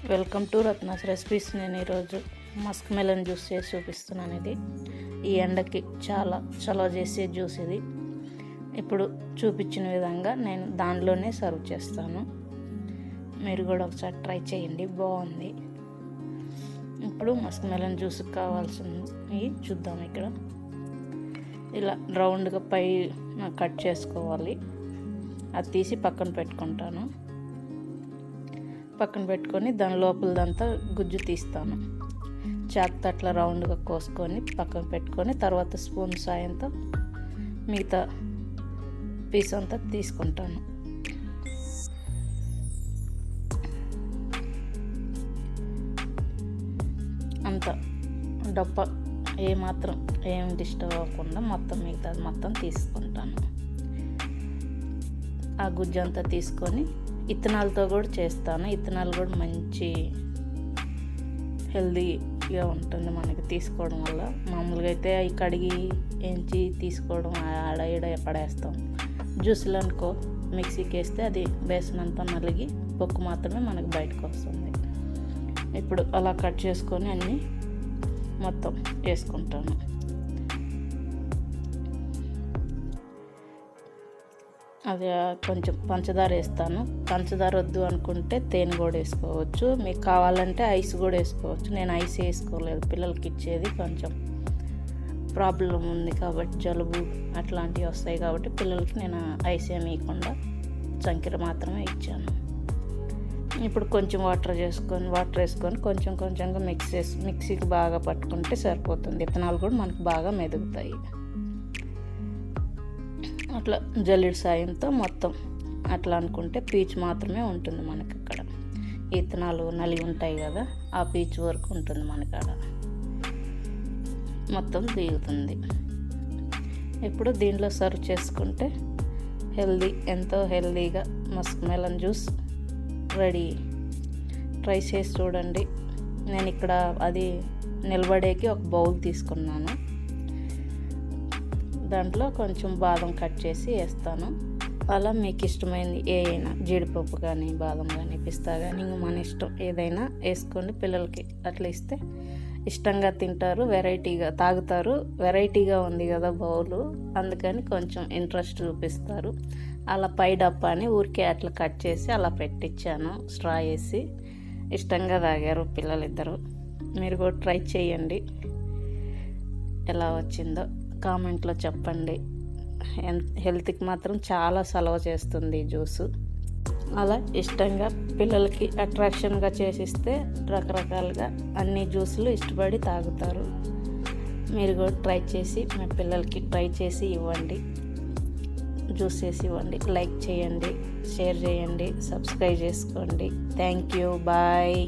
Welcome to Ratna's recipes. నేను ఈరోజు Musk melon juice చేసి చూపిస్తున్నాను. ఇది ఈ ఎండకి చాలా చలవ చేసే జ్యూస్. ఇది ఇప్పుడు చూపించిన విధంగా నేను దానిలోనే సర్వ్ చేస్తాను. మీరు కూడా ఒకసారి ట్రై చేయండి, బాగుంది. ఇప్పుడు మస్క్ మెలన్ జ్యూస్కి కావాల్సినవి చూద్దాం. ఇక్కడ ఇలా రౌండ్గా పై కట్ చేసుకోవాలి. అది తీసి పక్కన పెట్టుకుంటాను. పక్కన పెట్టుకొని దాని లోపలదంతా గుజ్జు తీస్తాను. చాకుతో అట్లా రౌండ్గా కోసుకొని పక్కన పెట్టుకొని తర్వాత స్పూన్ సాయంతో మిగతా పీస్ అంతా తీసుకుంటాను. అంత డబ్బా ఏమాత్రం ఏం డిస్టర్బ్ అవ్వకుండా మొత్తం మిగతాది మొత్తం తీసుకుంటాను. ఆ గుజ్జు అంతా తీసుకొని ఇత్తనాలతో కూడా చేస్తాను. ఇత్తనాలు కూడా మంచి హెల్దీగా ఉంటుంది మనకి తీసుకోవడం వల్ల. మామూలుగా అయితే అవి కడిగి ఎంచి తీసుకోవడం ఆడ ఈడ పడేస్తాం. జ్యూస్లు అనుకో మిక్సీకి వేస్తే అది బేసన్ అంతా నలిగి పొక్కు మాత్రమే మనకు బయటకు వస్తుంది. ఇప్పుడు అలా కట్ చేసుకొని అన్నీ మొత్తం వేసుకుంటాను. అది కొంచెం పంచదార వేస్తాను. పంచదార వద్దు అనుకుంటే తేనె కూడా వేసుకోవచ్చు. మీకు కావాలంటే ఐస్ కూడా వేసుకోవచ్చు. నేను ఐస్ వేసుకోలేదు, పిల్లలకి ఇచ్చేది కొంచెం ప్రాబ్లం ఉంది కాబట్టి, జలుబు అట్లాంటివి వస్తాయి కాబట్టి పిల్లలకి నేను ఐస్ ఏమి ఇవ్వకుండా చక్కెర మాత్రమే ఇచ్చాను. ఇప్పుడు కొంచెం వాటర్ వేసుకొని కొంచెం కొంచెంగా మిక్సీకి బాగా పట్టుకుంటే సరిపోతుంది. విత్తనాలు కూడా మనకు బాగా మెదుగుతాయి. అట్లా జల్లెడ సాయంతో మొత్తం అట్లా అనుకుంటే పీచు మాత్రమే ఉంటుంది మనకి. అక్కడ విత్తనాలు నలిగి ఉంటాయి కదా, ఆ పీచు వరకు ఉంటుంది మనకి. అక్కడ మొత్తం దిగుతుంది. ఇప్పుడు దీనిలో సర్వ్ చేసుకుంటే ఎంతో హెల్దీగా Musk melon juice ready. Try చేసి చూడండి. నేను ఇక్కడ అది నిలబడేకి ఒక బౌల్ తీసుకున్నాను. దాంట్లో కొంచెం బాదం కట్ చేసి వేస్తాను. అలా మీకు ఇష్టమైంది ఏదైనా జీడిపప్పు కానీ బాదం కానీ పిస్తా కానీ మన ఇష్టం ఏదైనా వేసుకొని పిల్లలకి అట్లా ఇస్తే ఇష్టంగా తింటారు, వెరైటీగా తాగుతారు. వెరైటీగా ఉంది కదా బౌలు, అందుకని కొంచెం ఇంట్రెస్ట్ చూపిస్తారు. అలా పై డబ్బాని ఊరికే అట్లా కట్ చేసి అలా పెట్టించాను. స్ట్రా వేసి ఇష్టంగా తాగారు పిల్లలిద్దరు. మీరు కూడా ట్రై చేయండి, ఎలా వచ్చిందో కామెంట్లో చెప్పండి. హెల్త్కి మాత్రం చాలా సలవ చేస్తుంది జ్యూసు. అలా ఇష్టంగా పిల్లలకి అట్రాక్షన్గా చేసిస్తే రకరకాలుగా అన్ని జ్యూసులు ఇష్టపడి తాగుతారు. మీరు కూడా ట్రై చేసి మీ పిల్లలకి ట్రై చేసి ఇవ్వండి, జ్యూస్ చేసి ఇవ్వండి. లైక్ చేయండి, షేర్ చేయండి, సబ్స్క్రైబ్ చేసుకోండి. Thank you, bye.